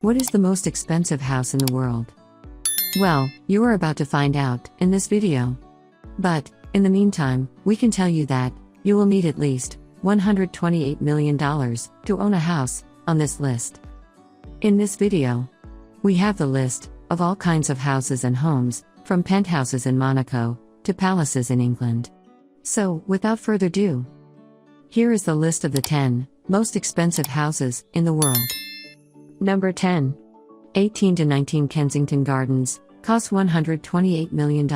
What is the most expensive house in the world? Well, you are about to find out in this video. But, in the meantime, we can tell you that you will need at least $128 million to own a house on this list. In this video, we have the list of all kinds of houses and homes, from penthouses in Monaco to palaces in England. So, without further ado, here is the list of the 10 most expensive houses in the world. Number 10. 18 to 19 Kensington Gardens, costs $128 million.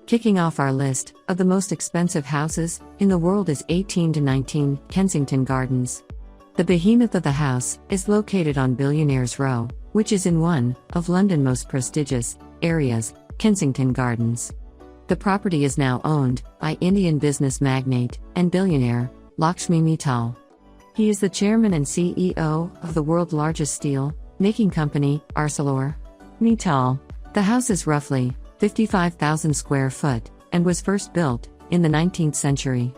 Kicking off our list of the most expensive houses in the world is 18 to 19 Kensington Gardens. The behemoth of the house is located on Billionaires Row, which is in one of London's most prestigious areas, Kensington Gardens. The property is now owned by Indian business magnate and billionaire, Lakshmi Mittal. He is the chairman and CEO of the world's largest steel-making company, ArcelorMittal. The house is roughly 55,000 square foot and was first built in the 19th century.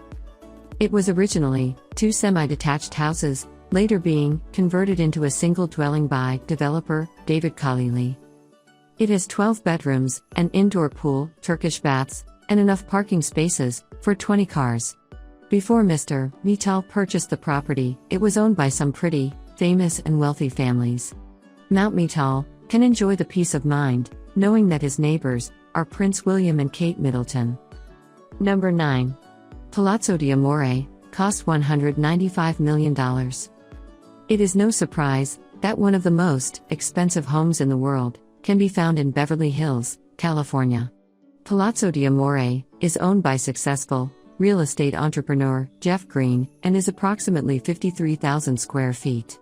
It was originally 2 semi-detached houses, later being converted into a single dwelling by developer David Khalili. It has 12 bedrooms, an indoor pool, Turkish baths, and enough parking spaces for 20 cars. Before Mr. Mittal purchased the property, it was owned by some pretty, famous and wealthy families. Mount Mittal can enjoy the peace of mind, knowing that his neighbors are Prince William and Kate Middleton. Number 9. Palazzo Diamore, cost $195 million. It is no surprise that one of the most expensive homes in the world can be found in Beverly Hills, California. Palazzo Diamore is owned by successful real estate entrepreneur Jeff Green and is approximately 53,000 square feet.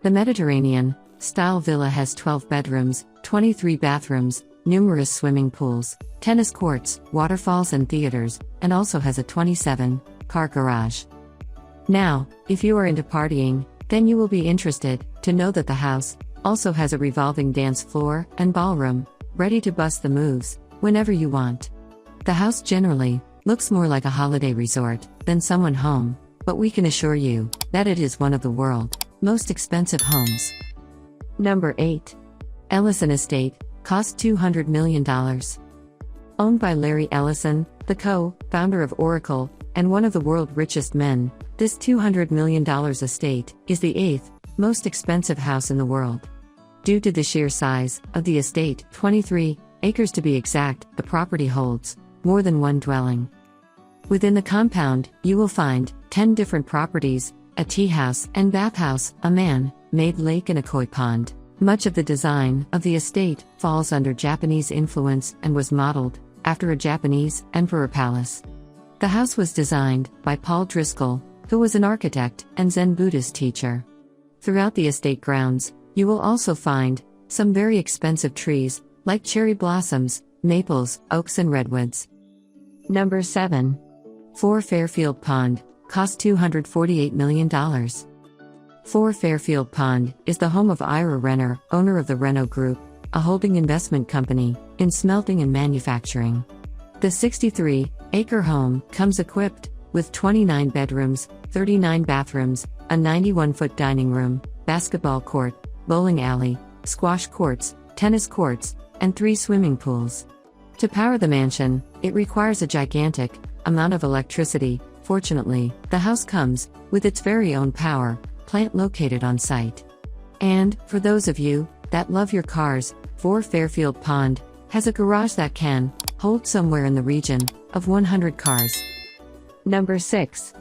The Mediterranean-style villa has 12 bedrooms, 23 bathrooms, numerous swimming pools, tennis courts, waterfalls and theaters, and also has a 27-car garage. Now, if you are into partying, then you will be interested to know that the house also has a revolving dance floor and ballroom, ready to bust the moves whenever you want. The house generally looks more like a holiday resort than someone home, but we can assure you that it is one of the world's most expensive homes. Number 8. Ellison Estate, cost $200 million. Owned by Larry Ellison, the co-founder of Oracle, and one of the world's richest men, this $200 million estate is the 8th most expensive house in the world. Due to the sheer size of the estate, 23 acres to be exact, the property holds more than one dwelling. Within the compound, you will find 10 different properties, a tea house and bathhouse, a man-made lake and a koi pond. Much of the design of the estate falls under Japanese influence and was modeled after a Japanese emperor palace. The house was designed by Paul Driscoll, who was an architect and Zen Buddhist teacher. Throughout the estate grounds, you will also find some very expensive trees, like cherry blossoms, maples, oaks and redwoods. Number 7. 4 Fairfield Pond, cost $248 million. 4 Fairfield Pond is the home of Ira Renner, owner of the Renault Group, a holding investment company in smelting and manufacturing. The 63-acre home comes equipped with 29 bedrooms, 39 bathrooms, a 91-foot dining room, basketball court, bowling alley, squash courts, tennis courts, and 3 swimming pools. To power the mansion, it requires a gigantic amount of electricity. Fortunately, the house comes with its very own power plant located on site. And, for those of you that love your cars, 4 Fairfield Pond has a garage that can hold somewhere in the region of 100 cars. Number 6.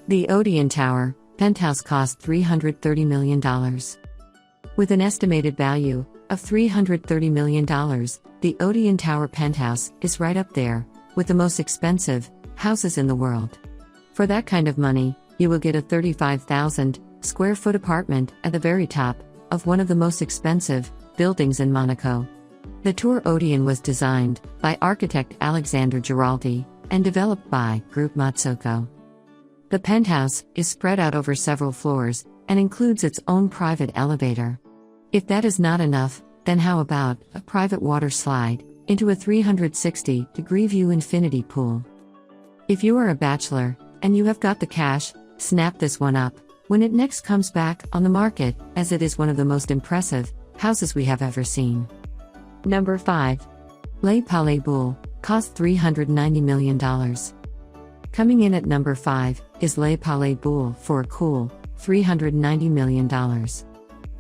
The Odon Tower, penthouse cost $330 million. With an estimated value of $330 million, the Odon Tower penthouse is right up there with the most expensive houses in the world. For that kind of money, you will get a 35,000 square foot apartment at the very top of one of the most expensive buildings in Monaco. The Tour Odon was designed by architect Alexander Giraldi and developed by Group Matsoko. The penthouse is spread out over several floors and includes its own private elevator. If that is not enough, then how about a private water slide into a 360-degree view infinity pool? If you are a bachelor and you have got the cash, snap this one up. when it next comes back on the market, as it is one of the most impressive houses we have ever seen. Number 5. Les Palais cost $390 million. Coming in at number 5 is Les Palais for a cool $390 million.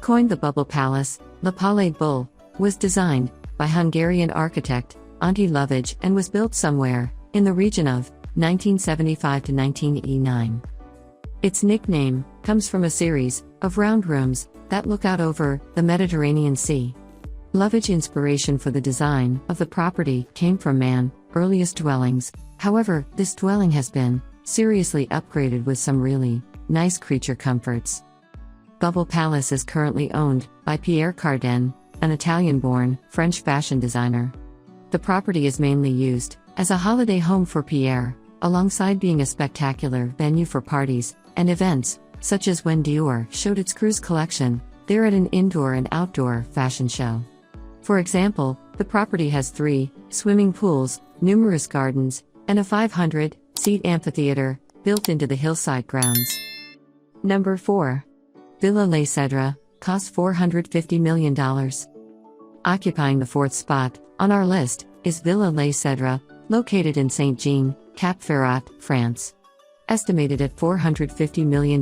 Coined the Bubble Palace, Le Palais Bull was designed by Hungarian architect Antilla and was built somewhere in the region of 1975 to 1989. Its nickname comes from a series of round rooms that look out over the Mediterranean Sea. Love's inspiration for the design of the property came from man's earliest dwellings. However, this dwelling has been seriously upgraded with some really nice creature comforts. Bubble Palace is currently owned by Pierre Cardin, an Italian-born French fashion designer. The property is mainly used as a holiday home for Pierre, alongside being a spectacular venue for parties and events, such as when Dior showed its cruise collection there at an indoor and outdoor fashion show. For example, the property has 3 swimming pools, numerous gardens, and a 500-seat amphitheater built into the hillside grounds. Number 4. Villa Les Cèdres cost $450 million. Occupying the 4th spot on our list is Villa Les Cèdres, located in Saint-Jean, Cap Ferrat, France. Estimated at $450 million,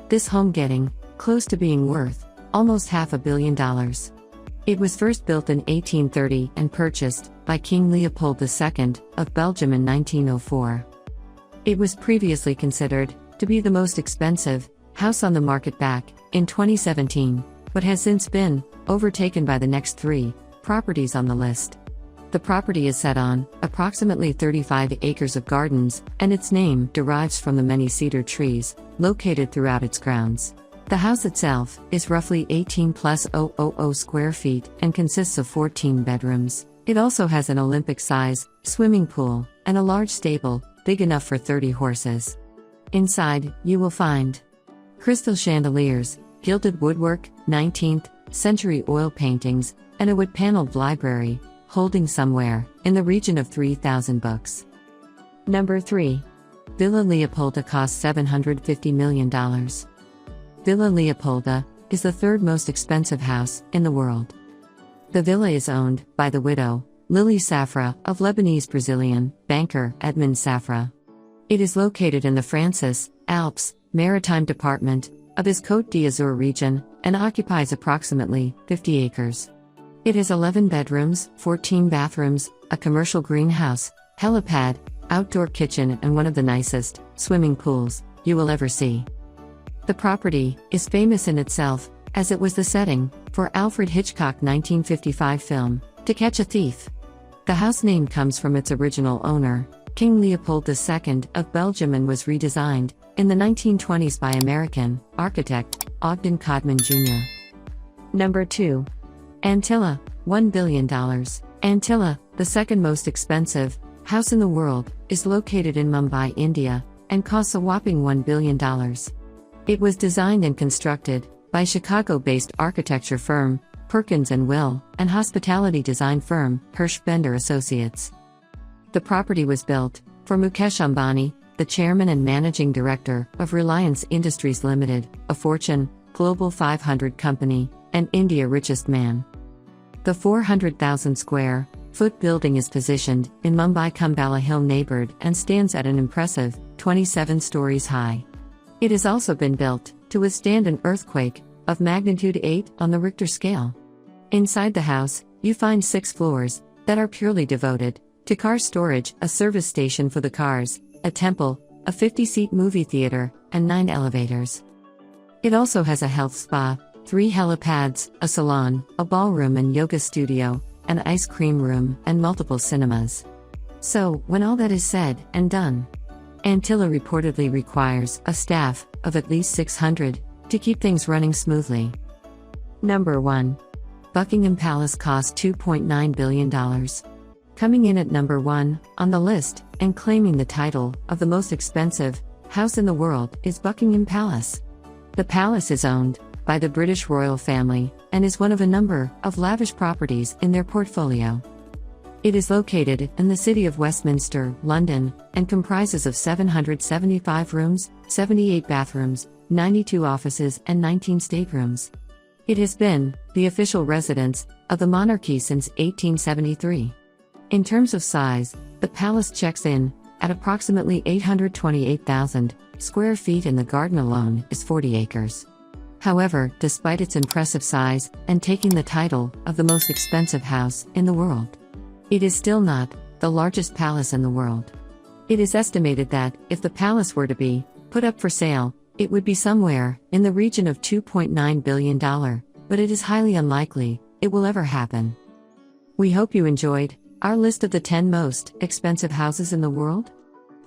this home getting close to being worth almost $500 million. It was first built in 1830 and purchased by King Leopolda II of Belgium in 1904. It was previously considered to be the most expensive house on the market back in 2017, but has since been overtaken by the next 3 properties on the list. The property is set on approximately 35 acres of gardens, and its name derives from the many cedar trees located throughout its grounds. The house itself is roughly 18,000 square feet and consists of 14 bedrooms. It also has an Olympic-size swimming pool and a large stable, big enough for 30 horses. Inside, you will find crystal chandeliers, gilded woodwork, 19th-century oil paintings, and a wood-paneled library, holding somewhere in the region of 3,000 books. Number 3. Villa Leopolda cost $750 million. Villa Leopolda is the 3rd most expensive house in the world. The villa is owned by the widow, Lily Safra, of Lebanese-Brazilian banker Edmond Safra. It is located in the Francis Alps Maritime Department of his Côte d'Azur region and occupies approximately 50 acres. It has 11 bedrooms, 14 bathrooms, a commercial greenhouse, helipad, outdoor kitchen, and one of the nicest swimming pools you will ever see. The property is famous in itself, as it was the setting for Alfred Hitchcock's 1955 film, To Catch a Thief. The house name comes from its original owner, King Leopold II of Belgium, and was redesigned in the 1920s by American architect Odon Tower Jr. Number 2. Antilla, $1 billion. Antilla, the 2nd most expensive house in the world, is located in Mumbai, India, and costs a whopping $1 billion. It was designed and constructed by Chicago-based architecture firm Perkins & Will and hospitality design firm Hirsch Bender Associates. The property was built for Mukesh Ambani, the chairman and managing director of Reliance Industries Limited, a Fortune Global 500 company, and India's richest man. The 400,000 square foot building is positioned in Mumbai Kumbala Hill neighborhood and stands at an impressive 27 stories high. It has also been built to withstand an earthquake of magnitude 8 on the Richter scale. Inside the house, you find 6 floors that are purely devoted to car storage, a service station for the cars, a temple, a 50-seat movie theater, and 9 elevators. It also has a health spa, 3 helipads, a salon, a ballroom and yoga studio, an ice cream room, and multiple cinemas. So, when all that is said and done, Antilla reportedly requires a staff of at least 600 to keep things running smoothly. Number 1. Buckingham Palace cost $2.9 billion. Coming in at number 1 on the list and claiming the title of the most expensive house in the world is Buckingham Palace. The palace is owned by the British royal family and is one of a number of lavish properties in their portfolio. It is located in the city of Westminster, London, and comprises of 775 rooms, 78 bathrooms, 92 offices and 19 staterooms. It has been the official residence of the monarchy since 1873. In terms of size, the palace checks in at approximately 828,000 square feet and the garden alone is 40 acres. However, despite its impressive size and taking the title of the most expensive house in the world, it is still not the largest palace in the world. It is estimated that, if the palace were to be put up for sale, it would be somewhere in the region of $2.9 billion, but it is highly unlikely it will ever happen. We hope you enjoyed our list of the 10 most expensive houses in the world.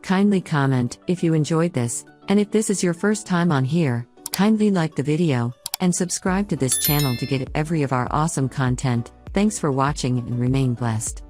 Kindly comment if you enjoyed this, and if this is your first time on here, kindly like the video, and subscribe to this channel to get every of our awesome content. Thanks for watching and remain blessed.